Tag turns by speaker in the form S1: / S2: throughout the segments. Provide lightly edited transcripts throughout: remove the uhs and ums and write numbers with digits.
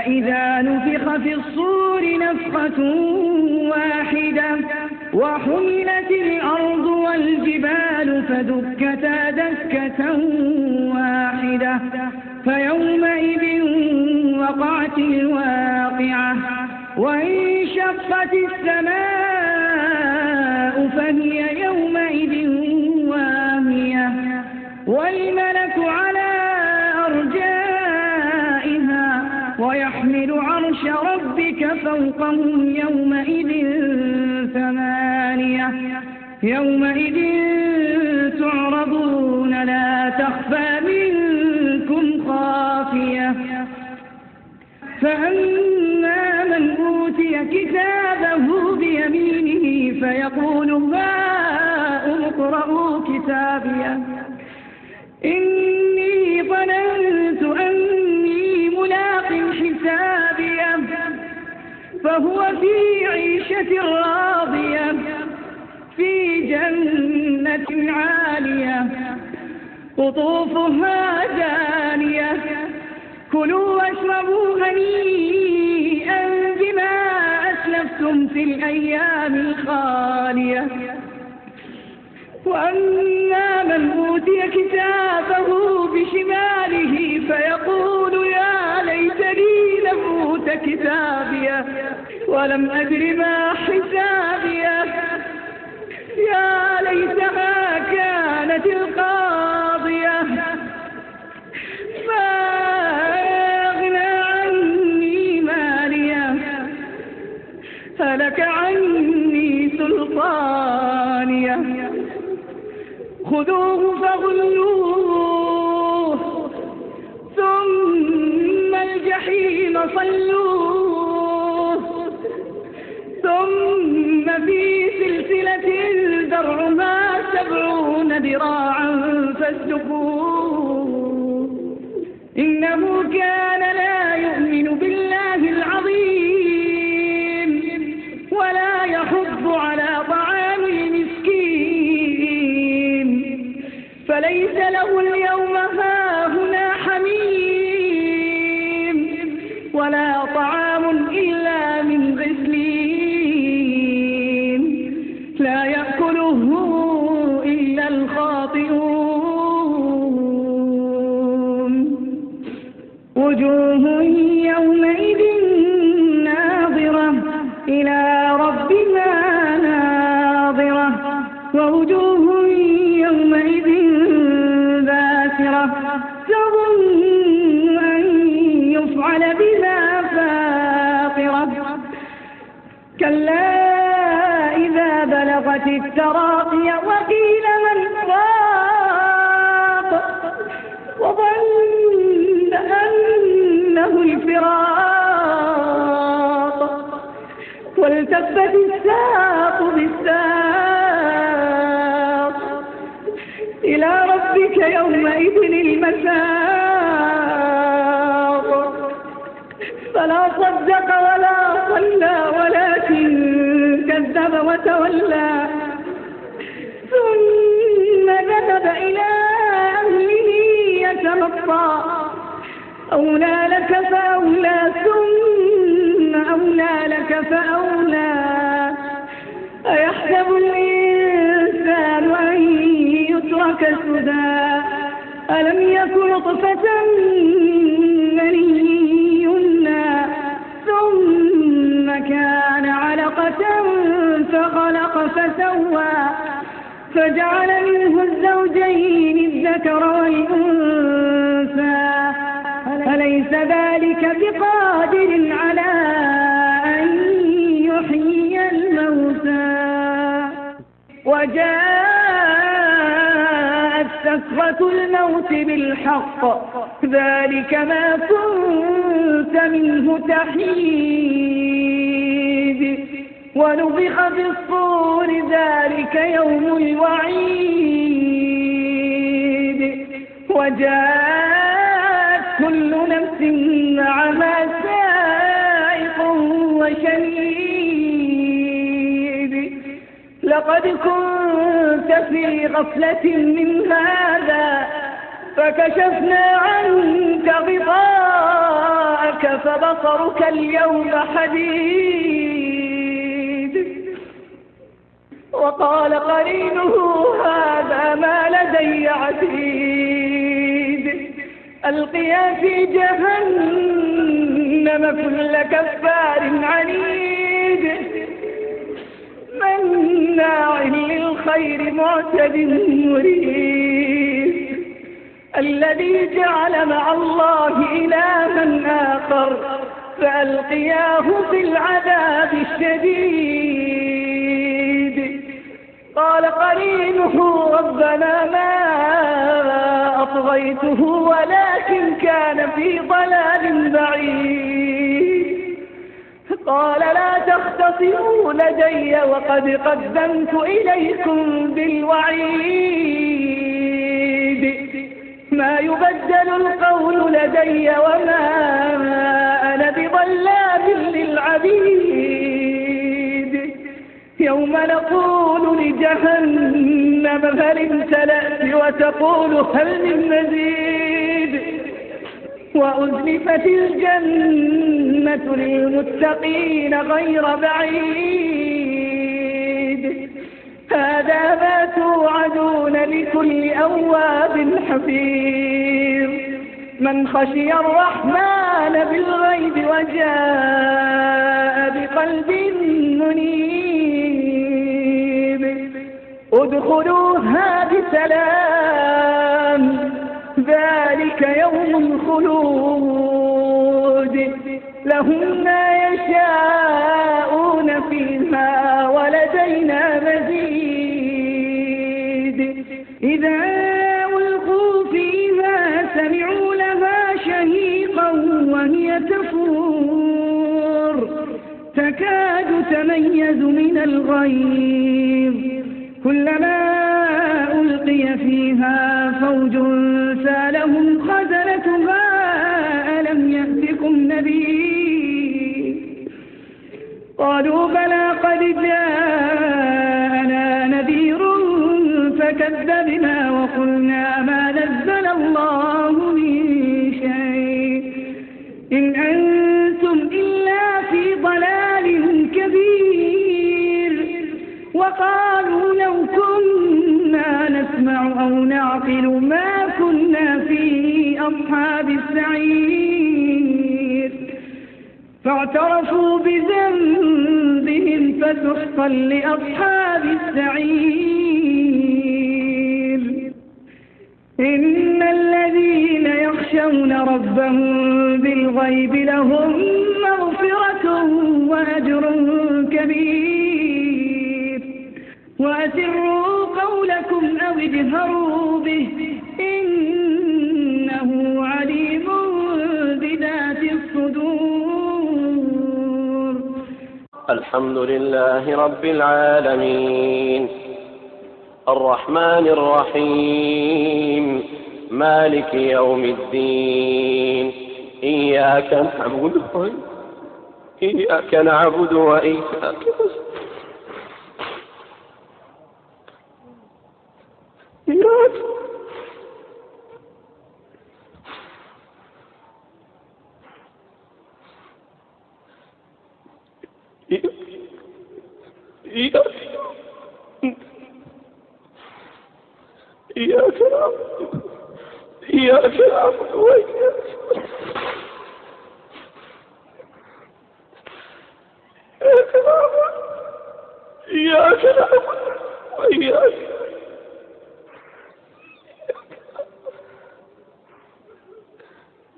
S1: فإذا نفخ في الصور نفخة واحدة وحملت الأرض والجبال فدكتا دكة واحدة فيومئذ وقعت الواقعة وانشقت السماء فهي يومئذ واهية والملك على أرجائها ويحمل عرش ربك فوقهم يومئذ ثمانية يومئذ تعرضون لا تخفى منكم خافية فأما من أوتي كتابه بيمينه فيقول هاؤم اقرءوا كتابيه إني ظننت أني ملاق حسابيه فهو في عيشة راضية في جنة عالية قطوفها دانية كلوا واشربوا هنيئا بما أسلفتم في الأيام الخالية وأما من أوتي كتابه بشماله فيقول يا ليتني لم أوت كتابيه ولم أدر ما حسابيه يا ليتها كانت القاضية ما أغنى عني ماليه هلك عني سلطانيه خذوه فغلوه ثم الجحيم صلوه ثم في سلسلة ذرعها 70 ذراعا فاسلكوه إنه كان لا يؤمن بالله العظيم ولا يحض على طعام المسكين فليس له اليوم هاهنا حميم ولا طعام إلا من غسلين لا يأكله إلا الخاطئون وجوه يومئذ ناظرة إلى ربها ناظرة ووجوه يومئذ باسرة تظن أن يفعل بها فاقرة كلا إذا بلغت التراقي وقيل من راق وظن أنه الفراق والتفت الساق بالساق إلى ربك يومئذ المساق فلا صدق ولا صلى ولكن كذب وتولى ثم ذهب إلى أهله يتمطى أولى لك فأولى ثم أولى لك فأولى أيحسب الإنسان أن يترك سدى ألم يكن نطفة مني يمنى ثم كان علقة فخلق فسوى فجعل منه الزوجين الذكر والأنثى أليس ذلك بقادر على أن يحيي الموتى وجاءت سكرة الموت بالحق ذلك ما كنت منه تحيد ونفخ في الصور ذلك يوم الوعيد وجاءت كل نفس معها سائق وشهيد لقد كنت في غفلة من هذا فكشفنا عنك غطاءك معك فبصرك اليوم حديد. وقال قرينه هذا ما لدي عتيد. ألقيا في جهنم كل كفار عنيد مناع للخير معتد مريب. الذي جعل مع الله إلها آخر فألقياه في العذاب الشديد. قال قرينه ربنا ما أطغيته ولكن كان في ضلال بعيد. قال لا تختصموا لدي وقد قدمت إليكم بالوعيد. ما يبدل القول لدي وما أنا بظلام للعبيد. يوم نقول لجهنم هل امتلأت وتقول هل من مزيد. وأزلفت الجنة للمتقين غير بعيد. هذا ما توعدون لكل أواب حفيظ من خشي الرحمن بالغيب وجاء بقلب منيب. ادخلوها بسلام ذلك يوم الخلود. لهم ما يشاءون فيها ولدينا مزيد. إذا ألقوا فيها سمعوا لها شهيقا وهي تفور تكاد تميز من الغيظ. كلما ألقي فيها فوج سالهم خزنتها ألم يأتكم نذير. قالوا بلى قد جاءنا نذير فكذبنا وقلنا ما نزل الله من شيء إن أنتم إلا في ضلال كبير. وقالوا لو كنا نسمع أو نعقل ما كنا في أصحاب السعير. فاعترفوا بذنبهم فسحقا لأصحاب السعير. إن الذين يخشون ربهم بالغيب لهم مغفرة وأجر كبير. وأسروا قولكم أو اجهروا به إنه عليم بذات الصدور.
S2: الحمد لله رب العالمين الرحمن الرحيم مالك يوم الدين. إياك نعبد وإياك إياك نعبد وإياك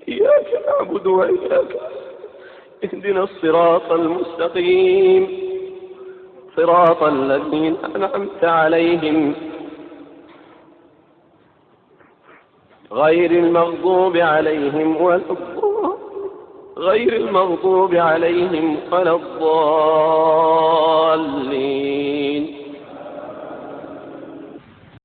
S2: إياك نعبد وإياك. اهدنا الصراط المستقيم صراط الذين أنعمت عليهم غير المغضوب عليهم ولا الضالين.